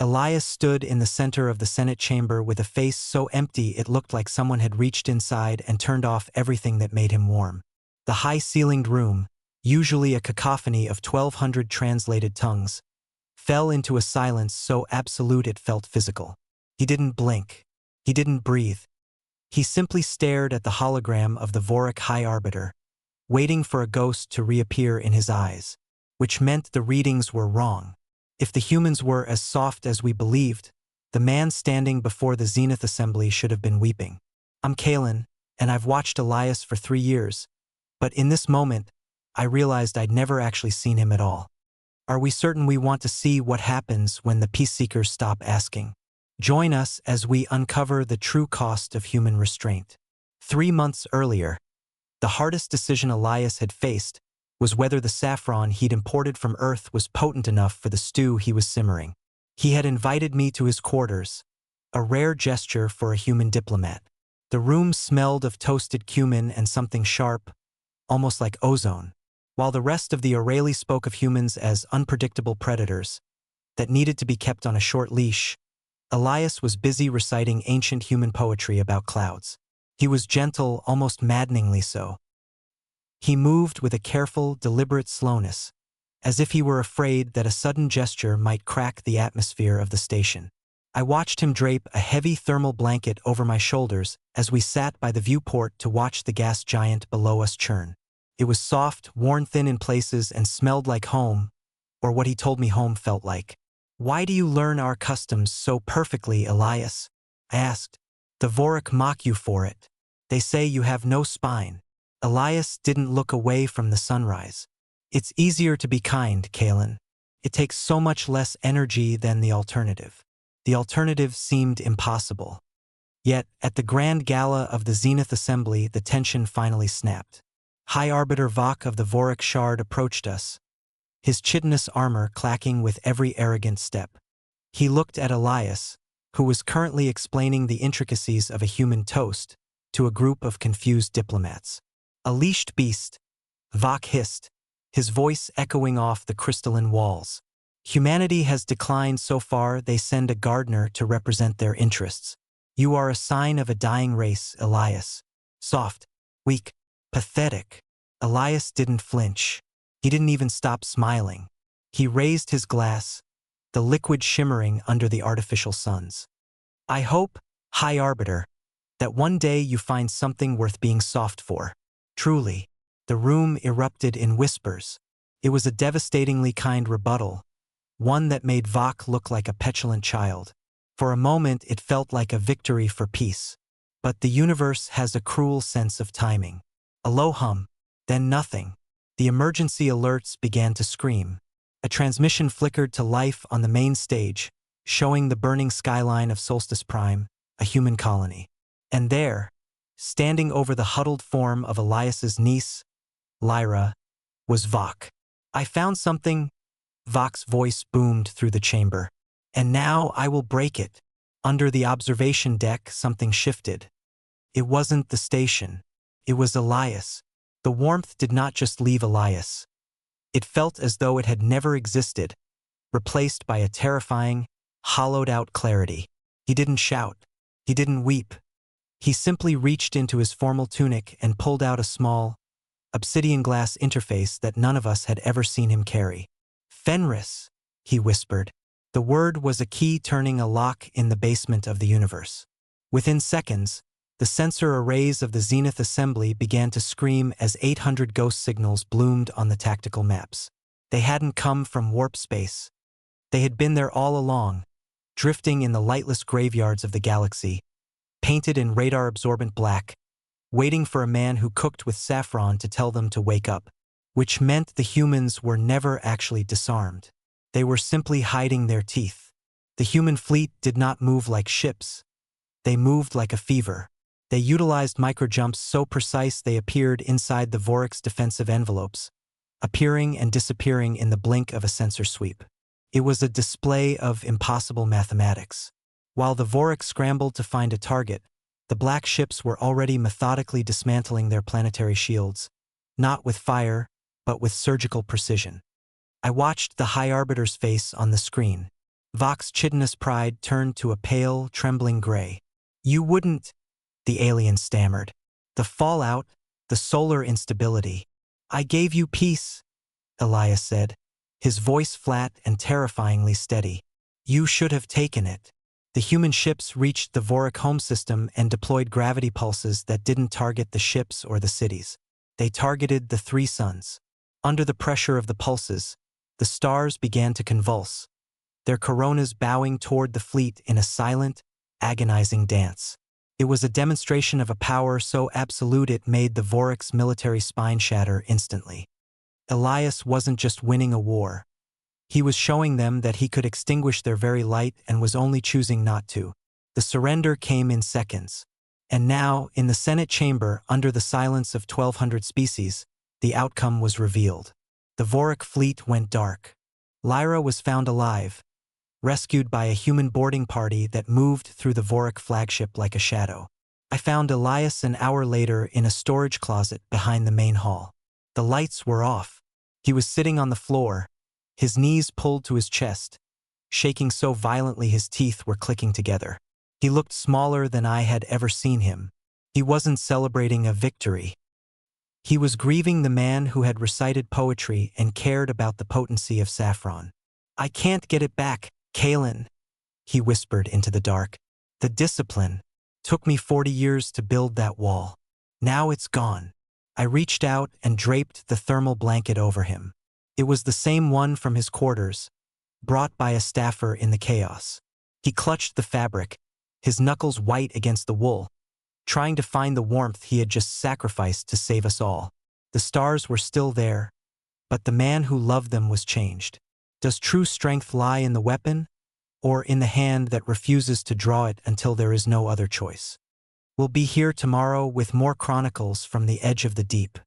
Elias stood in the center of the Senate chamber with a face so empty it looked like someone had reached inside and turned off everything that made him warm. The high-ceilinged room, usually a cacophony of 1,200 translated tongues, fell into a silence so absolute it felt physical. He didn't blink. He didn't breathe. He simply stared at the hologram of the Vorak High Arbiter, waiting for a ghost to reappear in his eyes, which meant the readings were wrong. If the humans were as soft as we believed, the man standing before the Zenith Assembly should have been weeping. I'm Kalen, and I've watched Elias for 3 years, but in this moment, I realized I'd never actually seen him at all. Are we certain we want to see what happens when the peace seekers stop asking? Join us as we uncover the true cost of human restraint. 3 months earlier, the hardest decision Elias had faced was whether the saffron he'd imported from Earth was potent enough for the stew he was simmering. He had invited me to his quarters, a rare gesture for a human diplomat. The room smelled of toasted cumin and something sharp, almost like ozone, while the rest of the Aurelie spoke of humans as unpredictable predators that needed to be kept on a short leash. Elias was busy reciting ancient human poetry about clouds. He was gentle, almost maddeningly so. He moved with a careful, deliberate slowness, as if he were afraid that a sudden gesture might crack the atmosphere of the station. I watched him drape a heavy thermal blanket over my shoulders as we sat by the viewport to watch the gas giant below us churn. It was soft, worn thin in places, and smelled like home, or what he told me home felt like. "Why do you learn our customs so perfectly, Elias?" I asked. "The Vorak mock you for it. They say you have no spine." Elias didn't look away from the sunrise. "It's easier to be kind, Kalen. It takes so much less energy than the alternative." The alternative seemed impossible. Yet, at the grand gala of the Zenith Assembly, the tension finally snapped. High Arbiter Vorak of the Vorak Shard approached us, his chitinous armor clacking with every arrogant step. He looked at Elias, who was currently explaining the intricacies of a human toast to a group of confused diplomats. "A leashed beast," Vorak hissed, his voice echoing off the crystalline walls. "Humanity has declined so far they send a gardener to represent their interests. You are a sign of a dying race, Elias. Soft, weak, pathetic." Elias didn't flinch. He didn't even stop smiling. He raised his glass, the liquid shimmering under the artificial suns. "I hope, High Arbiter, that one day you find something worth being soft for." Truly, the room erupted in whispers. It was a devastatingly kind rebuttal, one that made Vorak look like a petulant child. For a moment it felt like a victory for peace. But the universe has a cruel sense of timing. A low hum, then nothing. The emergency alerts began to scream. A transmission flickered to life on the main stage, showing the burning skyline of Solstice Prime, a human colony. And there, standing over the huddled form of Elias's niece, Lyra, was Vorak. "I found something," Vok's voice boomed through the chamber. "And now I will break it." Under the observation deck, something shifted. It wasn't the station. It was Elias. The warmth did not just leave Elias. It felt as though it had never existed, replaced by a terrifying, hollowed-out clarity. He didn't shout. He didn't weep. He simply reached into his formal tunic and pulled out a small, obsidian glass interface that none of us had ever seen him carry. "Fenris," he whispered. The word was a key turning a lock in the basement of the universe. Within seconds, the sensor arrays of the Zenith Assembly began to scream as 800 ghost signals bloomed on the tactical maps. They hadn't come from warp space. They had been there all along, drifting in the lightless graveyards of the galaxy, painted in radar-absorbent black, waiting for a man who cooked with saffron to tell them to wake up, which meant the humans were never actually disarmed. They were simply hiding their teeth. The human fleet did not move like ships. They moved like a fever. They utilized microjumps so precise they appeared inside the Vorak's defensive envelopes, appearing and disappearing in the blink of a sensor sweep. It was a display of impossible mathematics. While the Vorak scrambled to find a target, the black ships were already methodically dismantling their planetary shields, not with fire, but with surgical precision. I watched the High Arbiter's face on the screen. Vok's chitinous pride turned to a pale, trembling gray. You wouldn't, the alien stammered. The fallout, the solar instability. I gave you peace, Elias said, his voice flat and terrifyingly steady. You should have taken it. The human ships reached the Vorak home system and deployed gravity pulses that didn't target the ships or the cities. They targeted the three suns. Under the pressure of the pulses, the stars began to convulse, their coronas bowing toward the fleet in a silent, agonizing dance. It was a demonstration of a power so absolute it made the Vorak's military spine shatter instantly. Elias wasn't just winning a war. He was showing them that he could extinguish their very light and was only choosing not to. The surrender came in seconds. And now, in the Senate chamber, under the silence of 1,200 species, the outcome was revealed. The Vorak fleet went dark. Lyra was found alive, rescued by a human boarding party that moved through the Vorak flagship like a shadow. I found Elias an hour later in a storage closet behind the main hall. The lights were off. He was sitting on the floor, his knees pulled to his chest, shaking so violently his teeth were clicking together. He looked smaller than I had ever seen him. He wasn't celebrating a victory. He was grieving the man who had recited poetry and cared about the potency of saffron. I can't get it back, Kalen, he whispered into the dark. The discipline. Took me 40 years to build that wall. Now it's gone. I reached out and draped the thermal blanket over him. It was the same one from his quarters, brought by a staffer in the chaos. He clutched the fabric, his knuckles white against the wool, trying to find the warmth he had just sacrificed to save us all. The stars were still there, but the man who loved them was changed. Does true strength lie in the weapon, or in the hand that refuses to draw it until there is no other choice? We'll be here tomorrow with more chronicles from the edge of the deep.